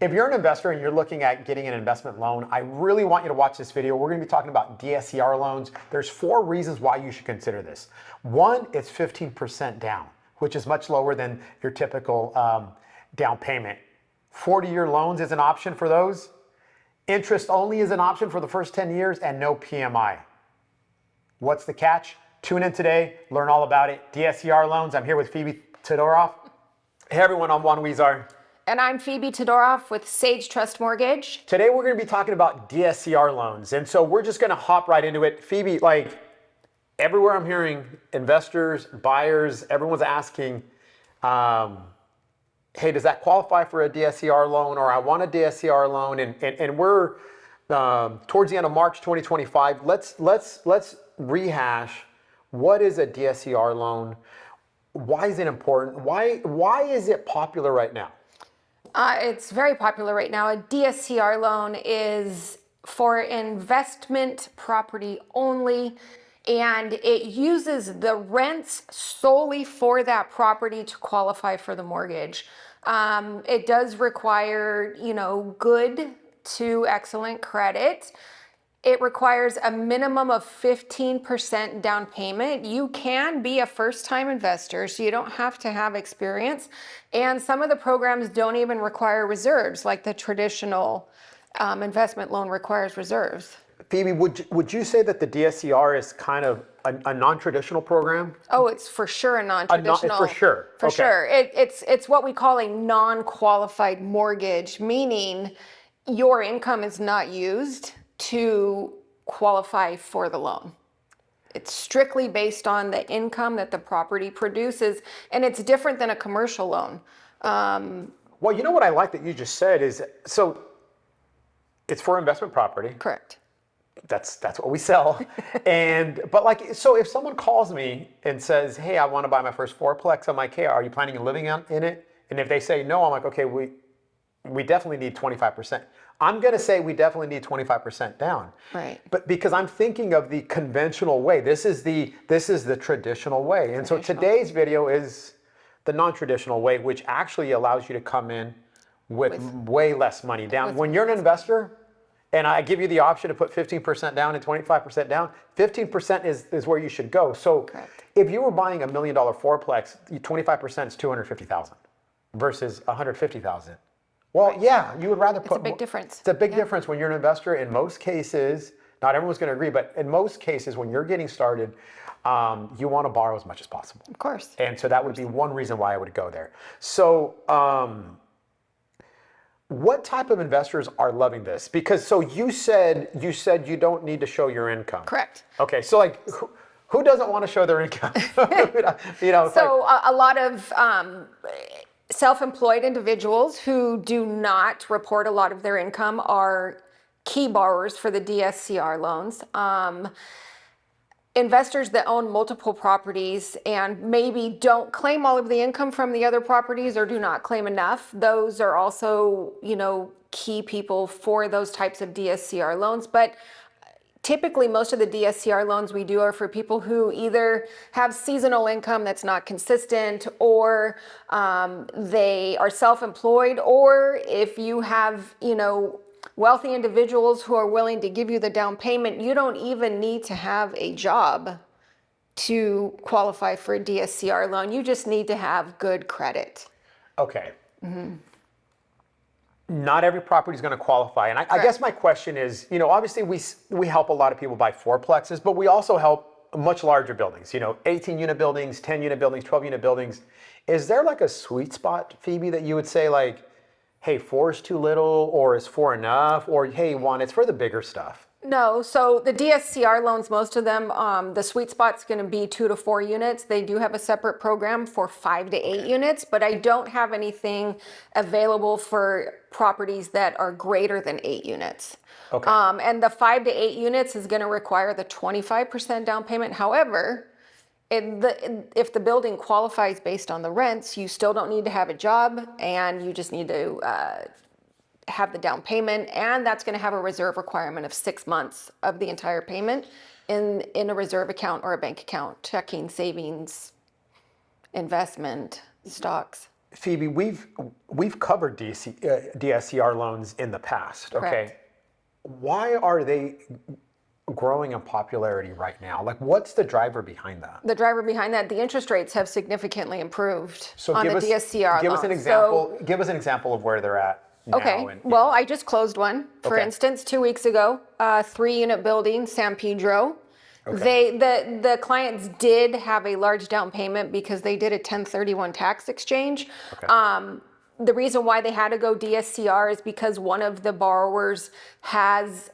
If you're an investor and you're looking at getting an investment loan, I really want you to watch this video. We're going to be talking about DSCR loans. There's 4 reasons why you should consider this. One, it's 15% down, which is much lower than your typical down payment. 40-year loans is an option for those. Interest only is an option for the first 10 years and no PMI. What's the catch? Tune in today, learn all about it. DSCR Loans, I'm here with Phoebe Todorov. Hey everyone, I'm Juan Huizar. And I'm Phoebe Todorof with Sage Trust Mortgage. Today we're going to be talking about DSCR loans. And so we're just going to hop right into it. Phoebe, like everywhere I'm hearing investors, buyers, everyone's asking, hey, does that qualify for a DSCR loan, or I want a DSCR loan? And we're towards the end of March 2025. Let's rehash what is a DSCR loan? Why is it important? Why is it popular right now? It's very popular right now. A DSCR loan is for investment property only, and it uses the rents solely for that property to qualify for the mortgage. It does require, good to excellent credit. It requires a minimum of 15% down payment. You can be a first-time investor, so you don't have to have experience. And some of the programs don't even require reserves, like the traditional investment loan requires reserves. Phoebe, would you say that the DSCR is kind of a non-traditional program? Oh, it's for sure a non-traditional. For sure. For sure. It's what we call a non-qualified mortgage, meaning your income is not used to qualify for the loan. It's strictly based on the income that the property produces, and it's different than a commercial loan. Well, you know what I like that you just said is, so it's for investment property. Correct. That's what we sell. But so if someone calls me and says, hey, I want to buy my first fourplex, I'm like, hey, are you planning on living in it? And if they say no, I'm like, okay, we definitely need 25%. I'm going to say we definitely need 25% down. Right. But because I'm thinking of the conventional way, this is the traditional way. And so today's video is the non-traditional way, which actually allows you to come in with way less money down. When you're an investor and I give you the option to put 15% down and 25% down, 15% is where you should go. So if you were buying $1 million fourplex, 25% is $250,000 versus $150,000. Well, yeah, you would rather put... It's a big difference. It's a big difference when you're an investor. In most cases, not everyone's going to agree, but in most cases, when you're getting started, you want to borrow as much as possible. Of course. And so that would be one reason why I would go there. So what type of investors are loving this? Because so you said you don't need to show your income. Correct. Okay, so like who doesn't want to show their income? A lot of self-employed individuals who do not report a lot of their income are key borrowers for the DSCR loans. Investors that own multiple properties and maybe don't claim all of the income from the other properties or do not claim enough, those are also, key people for those types of DSCR loans. But typically, most of the DSCR loans we do are for people who either have seasonal income that's not consistent, or they are self-employed, or if you have, wealthy individuals who are willing to give you the down payment, you don't even need to have a job to qualify for a DSCR loan. You just need to have good credit. Okay. Mm-hmm. Not every property is going to qualify. And I guess my question is, obviously we help a lot of people buy fourplexes, but we also help much larger buildings, 18-unit buildings, 10-unit buildings, 12-unit buildings. Is there like a sweet spot, Phoebe, that you would say like, hey, 4 is too little, or is 4 enough, or hey, 1, it's for the bigger stuff? No, so the DSCR loans, most of them, the sweet spot's going to be 2 to 4 units. They do have a separate program for 5 to 8 units, but I don't have anything available for properties that are greater than 8 units. Okay. And the 5 to 8 units is going to require the 25% down payment. However, if the building qualifies based on the rents, you still don't need to have a job, and you just need to have the down payment, and that's going to have a reserve requirement of 6 months of the entire payment in a reserve account or a bank account, checking, savings, investment, stocks. Phoebe, we've covered DSCR loans in the past. Okay, Correct. why are they growing in popularity right now? Like, what's the driver behind that? The driver behind that, the interest rates have significantly improved So on give the us DSCR give us an loans. example. Give us an example of where they're at now. Okay. And, Well, I just closed one. For Okay. instance, 2 weeks ago, 3-unit building, San Pedro. Okay. The clients did have a large down payment because they did a 1031 tax exchange. Okay. The reason why they had to go DSCR is because one of the borrowers has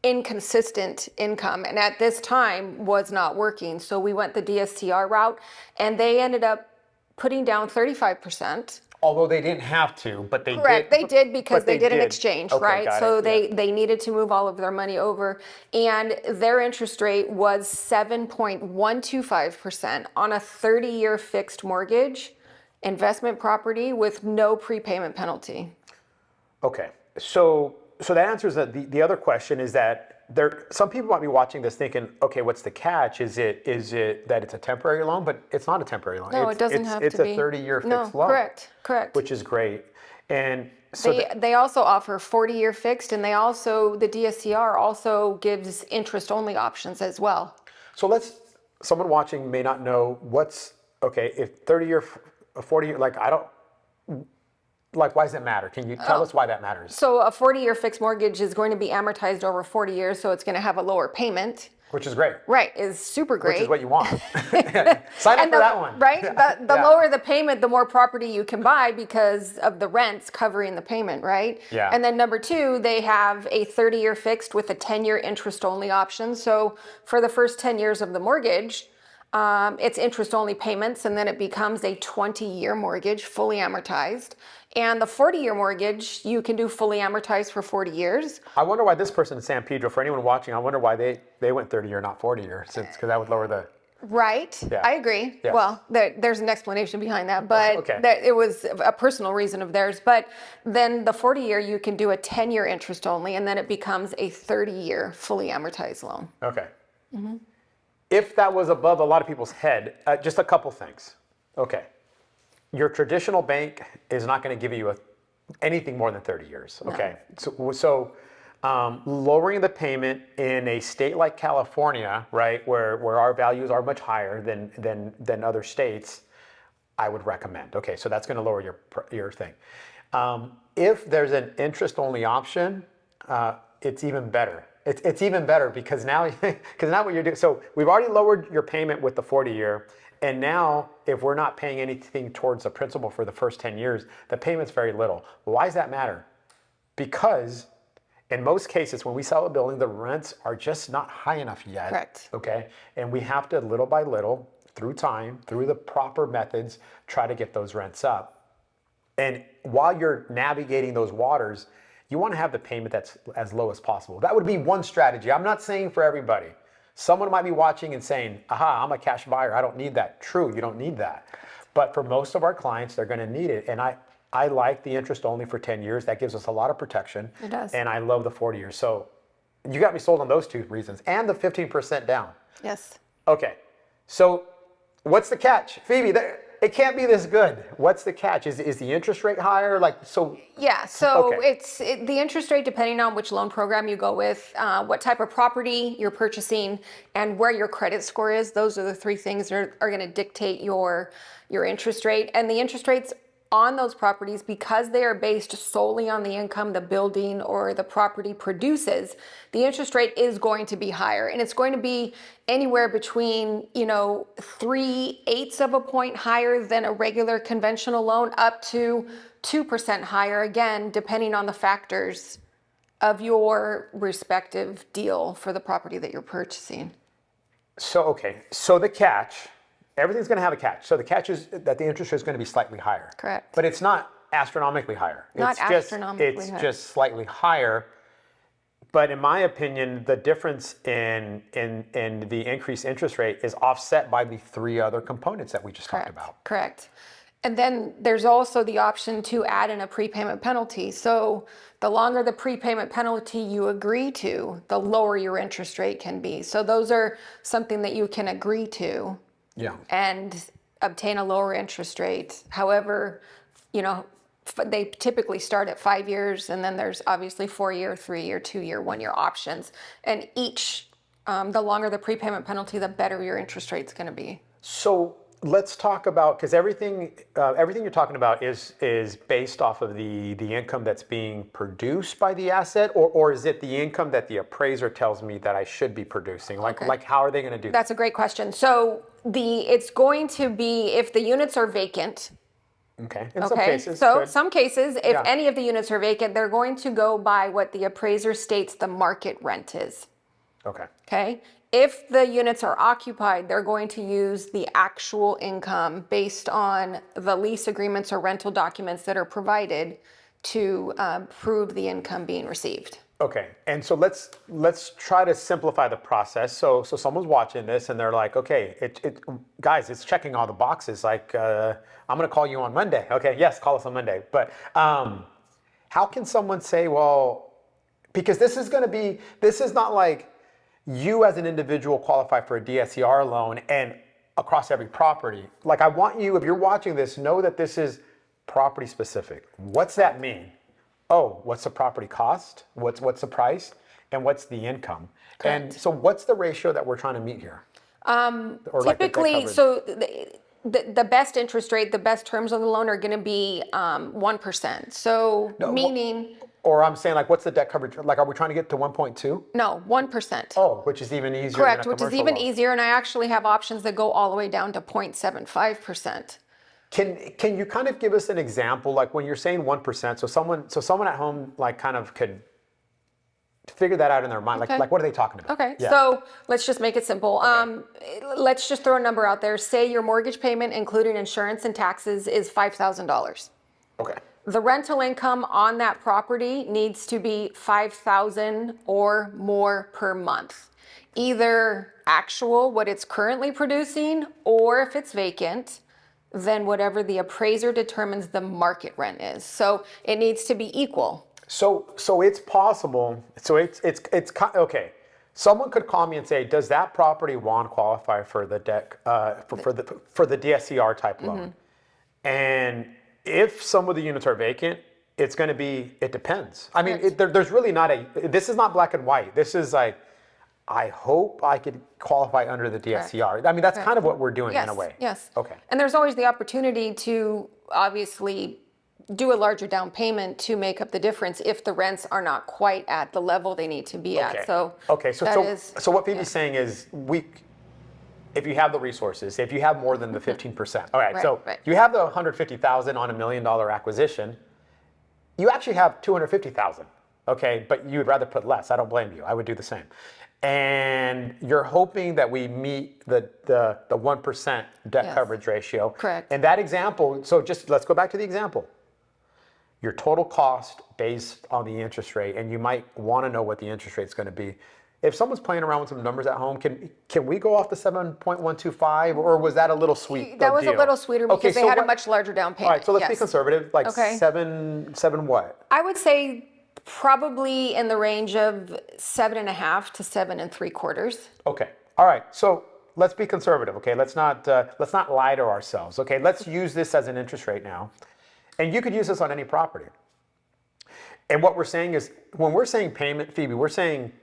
inconsistent income, and at this time was not working. So we went the DSCR route, and they ended up putting down 35%. Although they didn't have to, but they Correct. did. They did because but they did an did. exchange, Okay, right? got So it. Yeah. they needed to move all of their money over, and their interest rate was 7.125% on a 30-year fixed mortgage investment property with no prepayment penalty. Okay, so that answers that. The other question is that some people might be watching this thinking, okay, what's the catch? Is it that it's a temporary loan? But it's not a temporary loan. No, it doesn't have to be. It's a 30-year fixed loan. Correct. Which is great. And so They also offer 40-year fixed, and the DSCR also gives interest-only options as well. so someone watching may not know if 30-year, 40-year, why does it matter? Can you tell us why that matters? So a 40-year fixed mortgage is going to be amortized over 40 years, so it's going to have a lower payment. Which is great. Right, is super great. Which is what you want. Sign up for that one. Right? The Yeah. lower the payment, the more property you can buy because of the rents covering the payment, right? Yeah. And then number two, they have a 30-year fixed with a 10-year interest-only option. So for the first 10 years of the mortgage, it's interest-only payments, and then it becomes a 20-year mortgage, fully amortized. And the 40-year mortgage, you can do fully amortized for 40 years. I wonder why this person in San Pedro, for anyone watching, I wonder why they went 30-year, not 40-year, because that would lower the... Right, Yeah. I agree. Yes. Well, there's an explanation behind that, but Okay. it was a personal reason of theirs. But then the 40-year, you can do a 10-year interest only, and then it becomes a 30-year fully amortized loan. Okay. If that was above a lot of people's head, just a couple things. Okay. Your traditional bank is not going to give you anything more than 30 years. Okay. So lowering the payment in a state like California, right, where our values are much higher than other states, I would recommend. Okay. So that's going to lower your thing. If there's an interest-only option, it's even better. It's even better because now what you're doing. So we've already lowered your payment with the 40-year, and now if we're not paying anything towards the principal for the first 10 years, the payment's very little. Why does that matter? Because in most cases, when we sell a building, the rents are just not high enough yet. Correct. Okay, and we have to little by little, through time, through the proper methods, try to get those rents up. And while you're navigating those waters, you want to have the payment that's as low as possible. That would be one strategy. I'm not saying for everybody. Someone might be watching and saying, aha, I'm a cash buyer. I don't need that. True, you don't need that. But for most of our clients, they're going to need it. And I like the interest only for 10 years. That gives us a lot of protection. It does. And I love the 40 years. So you got me sold on those two reasons. And the 15% down. Yes. Okay. So what's the catch? Phoebe, it can't be this good. What's the catch? Is the interest rate higher? Yeah, so Okay. the interest rate, depending on which loan program you go with, what type of property you're purchasing, and where your credit score is. Those are the three things that are going to dictate your interest rate. And the interest rates on those properties, because they are based solely on the income the building or the property produces, the interest rate is going to be higher. And it's going to be anywhere between, 3/8 of a point higher than a regular conventional loan, up to 2% higher, again, depending on the factors of your respective deal for the property that you're purchasing. So the catch, everything's going to have a catch. So the catch is that the interest rate is going to be slightly higher. Correct. But it's not astronomically higher. Not astronomically It's higher. just slightly higher. But in my opinion, the difference in the increased interest rate is offset by the three other components that we just talked about. Correct. And then there's also the option to add in a prepayment penalty. So the longer the prepayment penalty you agree to, the lower your interest rate can be. So those are something that you can agree to. Yeah. And obtain a lower interest rate. However, they typically start at 5 years, and then there's obviously 4-year, 3-year, 2-year, 1-year options. And each, the longer the prepayment penalty, the better your interest rate's going to be. So let's talk about, because everything you're talking about is based off of the income that's being produced by the asset, or is it the income that the appraiser tells me that I should be producing? Like how are they going to do that? That's a great question. So it's going to be if the units are vacant. Okay. In some cases. So good. some cases, if any of the units are vacant, they're going to go by what the appraiser states the market rent is. Okay. Okay. If the units are occupied, they're going to use the actual income based on the lease agreements or rental documents that are provided to prove the income being received. Okay, and so let's try to simplify the process. So someone's watching this and they're like, okay, guys, it's checking all the boxes. Like, I'm gonna call you on Monday. Okay, yes, call us on Monday. But how can someone say, well, because this is not like you as an individual qualify for a DSCR loan and across every property. Like, I want you, if you're watching this, know that this is property specific. What's that mean? Oh, what's the property cost? What's the price? And what's the income? Correct. And so what's the ratio that we're trying to meet here? Typically, so the best interest rate, the best terms on the loan are going to be 1%. So meaning... Or I'm saying, like, what's the debt coverage? Like, are we trying to get to 1.2? No, 1%. Oh, which is even easier. Correct, than a which is commercial even loan. easier. And I actually have options that go all the way down to 0.75%. Can you kind of give us an example, like when you're saying 1%, so someone at home like kind of could figure that out in their mind, like what are they talking about? Okay, so let's just make it simple. Let's just throw a number out there. Say your mortgage payment, including insurance and taxes, is $5,000. Okay. The rental income on that property needs to be $5,000 or more per month. Either actual, what it's currently producing, or if it's vacant, then whatever the appraiser determines the market rent is. So it needs to be equal. So it's possible. So it's okay. Someone could call me and say, does that property, Juan, qualify for the deck for the DSCR type loan? And if some of the units are vacant, it's going to be. It depends. I mean, there's really not this is not black and white. This is like, I hope I could qualify under the DSCR. Correct. I mean, that's kind of what we're doing in a way. Yes. Okay. And there's always the opportunity to obviously do a larger down payment to make up the difference if the rents are not quite at the level they need to be at. So so what Phoebe's saying is if you have the resources, if you have more than the 15%, all right, you have the $150,000 on $1 million acquisition, you actually have $250,000, okay, but you would rather put less. I don't blame you. I would do the same. And you're hoping that we meet the 1% debt coverage ratio. Correct. And that example, so just let's go back to the example. Your total cost based on the interest rate, and you might want to know what the interest rate is going to be. If someone's playing around with some numbers at home, can we go off the 7.125, or was that a little sweet? That was a little sweeter because they had a much larger down payment. All right, so let's be conservative, like seven what? I would say probably in the range of 7.5 to 7 3/4. Okay. All right. So let's be conservative. Okay. Let's not lie to ourselves. Okay. Let's use this as an interest rate now, and you could use this on any property. And what we're saying is, when we're saying payment, Phoebe, we're saying,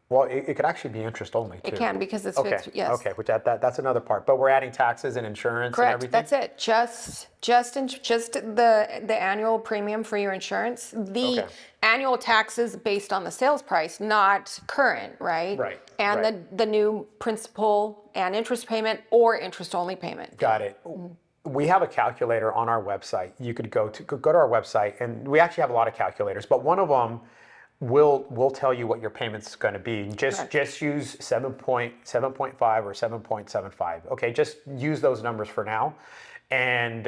well, it could actually be interest only too. It can, because it's fixed. Yes. Okay. Which that's another part. But we're adding taxes and insurance and everything. That's it. Just the annual premium for your insurance. The annual taxes based on the sales price, not current, right? Right. And the new principal and interest payment or interest only payment. Got it. We have a calculator on our website. You could go to our website, and we actually have a lot of calculators, but one of them will tell you what your payment's going to be. Just use 7.5 or 7.75. Okay, just use those numbers for now, and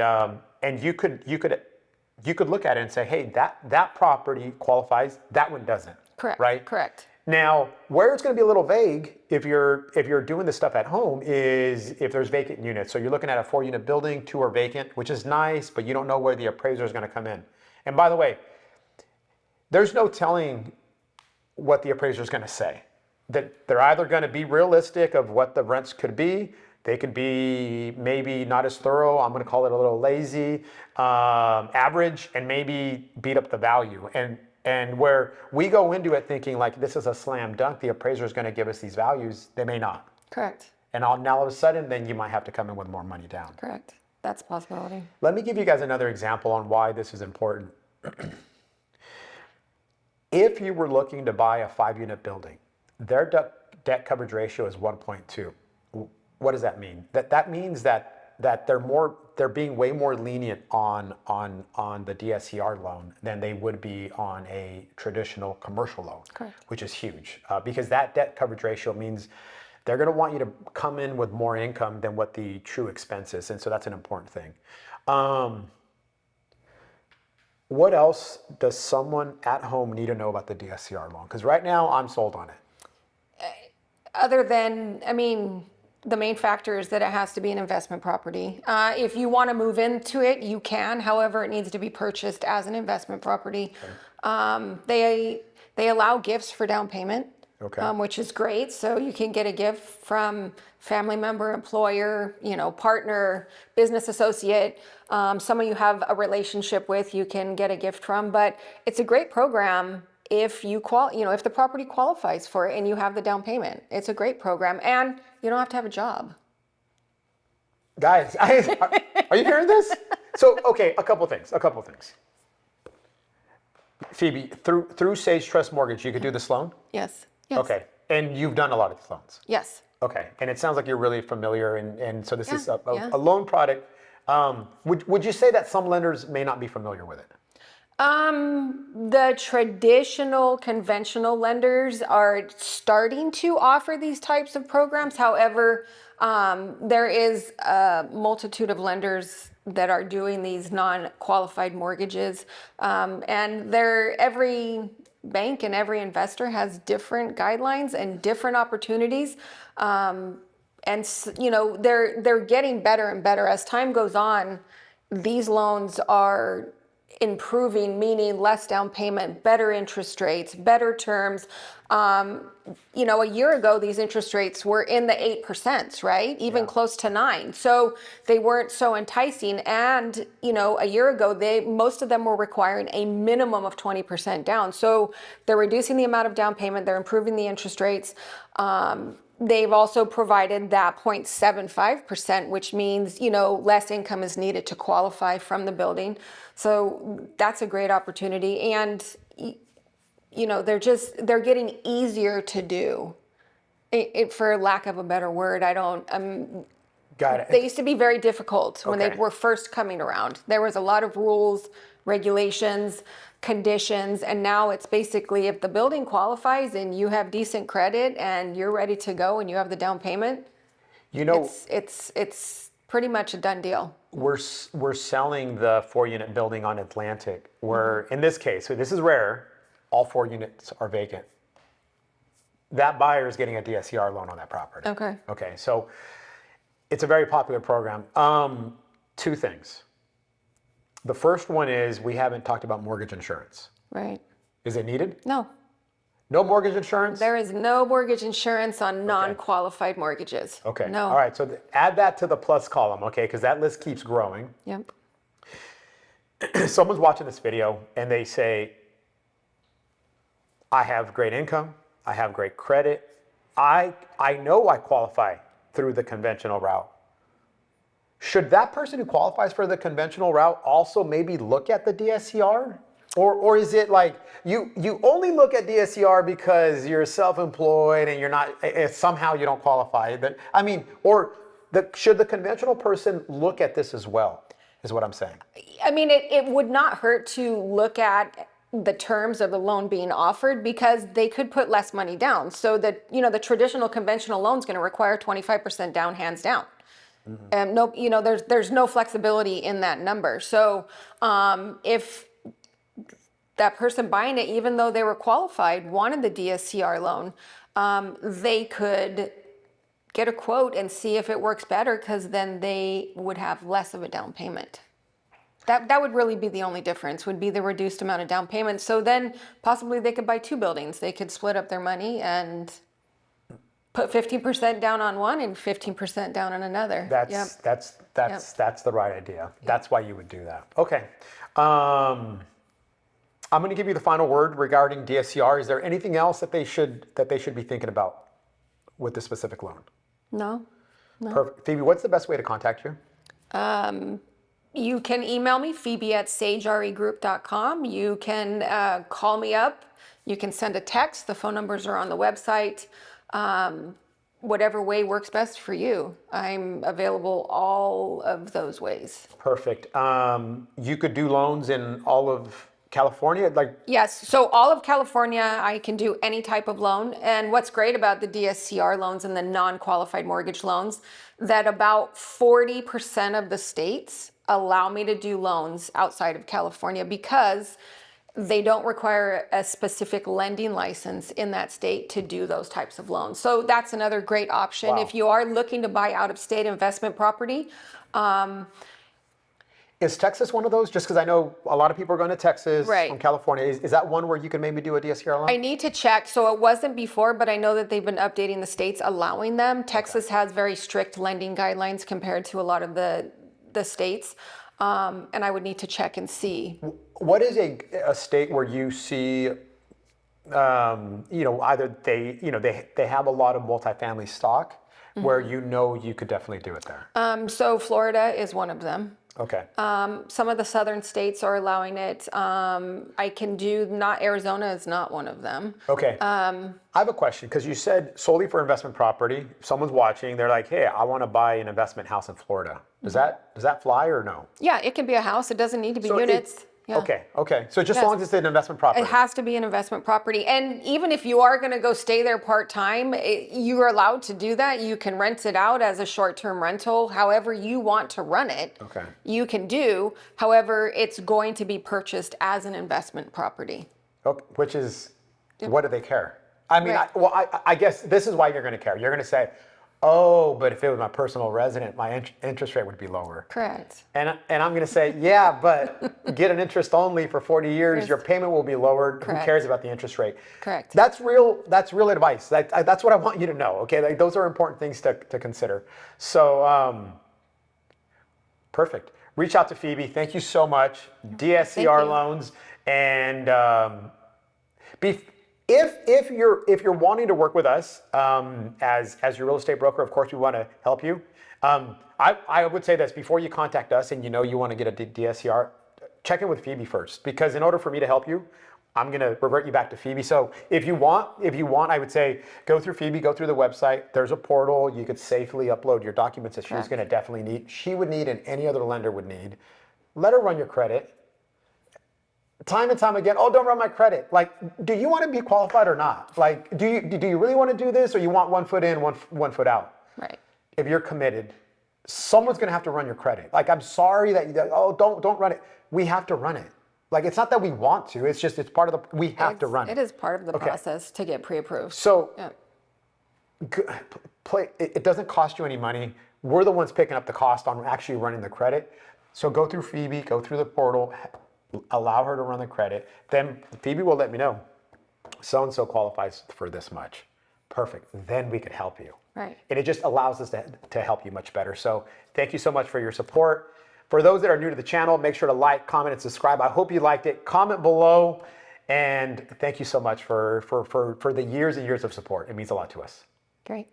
you could look at it and say, hey, that property qualifies, that one doesn't. Correct. Right. Correct. Now, where it's going to be a little vague if you're doing this stuff at home is if there's vacant units. So you're looking at a 4-unit building, 2 are vacant, which is nice, but you don't know where the appraiser is going to come in. And by the way, there's no telling what the appraiser is going to say. That they're either going to be realistic of what the rents could be, They could be maybe not as thorough. I'm going to call it a little lazy, average, and maybe beat up the value. And where we go into it thinking like this is a slam dunk, the appraiser is going to give us these values, they may not. Correct. And now all of a sudden, then you might have to come in with more money down. Correct. That's a possibility. Let me give you guys another example on why this is important. If you were looking to buy a 5-unit building, their debt coverage ratio is 1.2. What does that mean? That means that they're being way more lenient on the DSCR loan than they would be on a traditional commercial loan. Correct. Which is huge because that debt coverage ratio means they're going to want you to come in with more income than what the true expense is, and so that's an important thing. What else does someone at home need to know about the DSCR loan? Because right now I'm sold on it. Other than, I mean, the main factor is that it has to be an investment property. If you want to move into it, you can. However, it needs to be purchased as an investment property. Okay. They allow gifts for down payment, okay. Which is great. So you can get a gift from family member, employer, partner, business associate, someone you have a relationship with, you can get a gift from. But it's a great program if you if the property qualifies for it and you have the down payment. It's a great program, and you don't have to have a job. Guys, are you hearing this? So, okay, a couple things. Phoebe, through Sage Trust Mortgage, you could do this loan? Yes. Okay, and you've done a lot of these loans? Yes. Okay, and it sounds like you're really familiar, and so this is a loan product. Would you say that some lenders may not be familiar with it? The traditional conventional lenders are starting to offer these types of programs. However, there is a multitude of lenders that are doing these non-qualified mortgages. And every bank and every investor has different guidelines and different opportunities. And they're getting better and better as time goes on. These loans are improving, meaning less down payment, better interest rates, better terms. A year ago, these interest rates were in the 8%, right? Even close to 9%. So they weren't so enticing. And, a year ago, most of them were requiring a minimum of 20% down. So they're reducing the amount of down payment. They're improving the interest rates. They've also provided that 0.75%, which means, less income is needed to qualify from the building. So that's a great opportunity. And, they're getting easier to do. For lack of a better word, Got it. They used to be very difficult when they were first coming around. There was a lot of rules, regulations, conditions, and now it's basically if the building qualifies and you have decent credit and you're ready to go and you have the down payment, it's pretty much a done deal. We're selling the 4-unit building on Atlantic, where in this case, so this is rare, all 4 units are vacant. That buyer is getting a DSCR loan on that property. Okay, so it's a very popular program. 2 things. The first one is we haven't talked about mortgage insurance. Right. Is it needed? No. No mortgage insurance? There is no mortgage insurance on non-qualified mortgages. Okay. No. All right. So add that to the plus column, okay? Because that list keeps growing. Yep. Someone's watching this video and they say, I have great income. I have great credit. I know I qualify through the conventional route. Should that person who qualifies for the conventional route also maybe look at the DSCR? Or is it like you only look at DSCR because you're self-employed and you're not, somehow you don't qualify? Should the conventional person look at this as well, is what I'm saying. I mean, it would not hurt to look at the terms of the loan being offered because they could put less money down. So that, the traditional conventional loan is going to require 25% down, hands down. There's no flexibility in that number. So if that person buying it, even though they were qualified, wanted the DSCR loan, they could get a quote and see if it works better because then they would have less of a down payment. That would really be the only difference, would be the reduced amount of down payment. So then possibly they could buy 2 buildings. They could split up their money and Put 15% down on one and 15% down on another. That's the right idea. That's why you would do that. Okay. I'm going to give you the final word regarding DSCR. Is there anything else that they should be thinking about with this specific loan? No. Perfect. Phoebe, what's the best way to contact you? You can email me, phoebe@sageregroup.com. You can call me up. You can send a text. The phone numbers are on the website. Whatever way works best for you. I'm available all of those ways. Perfect. You could do loans in all of California? Yes, so all of California, I can do any type of loan. And what's great about the DSCR loans and the non-qualified mortgage loans, that about 40% of the states allow me to do loans outside of California because they don't require a specific lending license in that state to do those types of loans. So that's another great option. Wow. If you are looking to buy out-of-state investment property. Is Texas one of those? Just because I know a lot of people are going to Texas from California. Is that one where you can maybe do a DSCR loan? I need to check. So it wasn't before, but I know that they've been updating the states allowing them. Texas has very strict lending guidelines compared to a lot of the states. And I would need to check and see. What is a state where you see, either they have a lot of multifamily stock where you could definitely do it there? So Florida is one of them. Okay. Some of the southern states are allowing it. I can do, not Arizona is not one of them. Okay. I have a question because you said solely for investment property. If someone's watching, they're like, hey, I want to buy an investment house in Florida. Does that fly or no? Yeah, it can be a house. It doesn't need to be units. Yeah. Okay. So just as long as it's an investment property. It has to be an investment property. And even if you are going to go stay there part-time, you are allowed to do that. You can rent it out as a short-term rental. However you want to run it, you can do. However, it's going to be purchased as an investment property. Okay. Which is, what do they care? I mean, I guess this is why you're going to care. You're going to say, oh, but if it was my personal resident, my interest rate would be lower. Correct. And I'm going to say, yeah, but get an interest only for 40 years, your payment will be lowered. Correct. Who cares about the interest rate? Correct. That's real advice. That's what I want you to know, okay? Those are important things to consider. So, perfect. Reach out to Phoebe. Thank you so much. DSCR Loans. And if you're wanting to work with us as your real estate broker, of course we want to help you. I would say this before you contact us and you want to get a DSCR, check in with Phoebe first, because in order for me to help you, I'm going to revert you back to Phoebe. So if you want, I would say go through Phoebe, go through the website. There's a portal. You could safely upload your documents that she's going to definitely need. She would need and any other lender would need. Let her run your credit. Time and time again, oh, don't run my credit. Like, do you want to be qualified or not? Like, do you really want to do this, or you want 1 foot in, one foot out? Right. If you're committed, someone's going to have to run your credit. Like, I'm sorry that don't run it. We have to run it. Like, it's not that we want to. It's just it's part of the. We have to run it. It is part of the process to get pre-approved. So, it doesn't cost you any money. We're the ones picking up the cost on actually running the credit. So go through Phoebe, go through the portal. Allow her to run the credit. Then Phoebe will let me know. So-and-so qualifies for this much. Perfect. Then we could help you. Right. And it just allows us to help you much better. So thank you so much for your support. For those that are new to the channel, make sure to like, comment, and subscribe. I hope you liked it. Comment below. And thank you so much for the years and years of support. It means a lot to us. Great.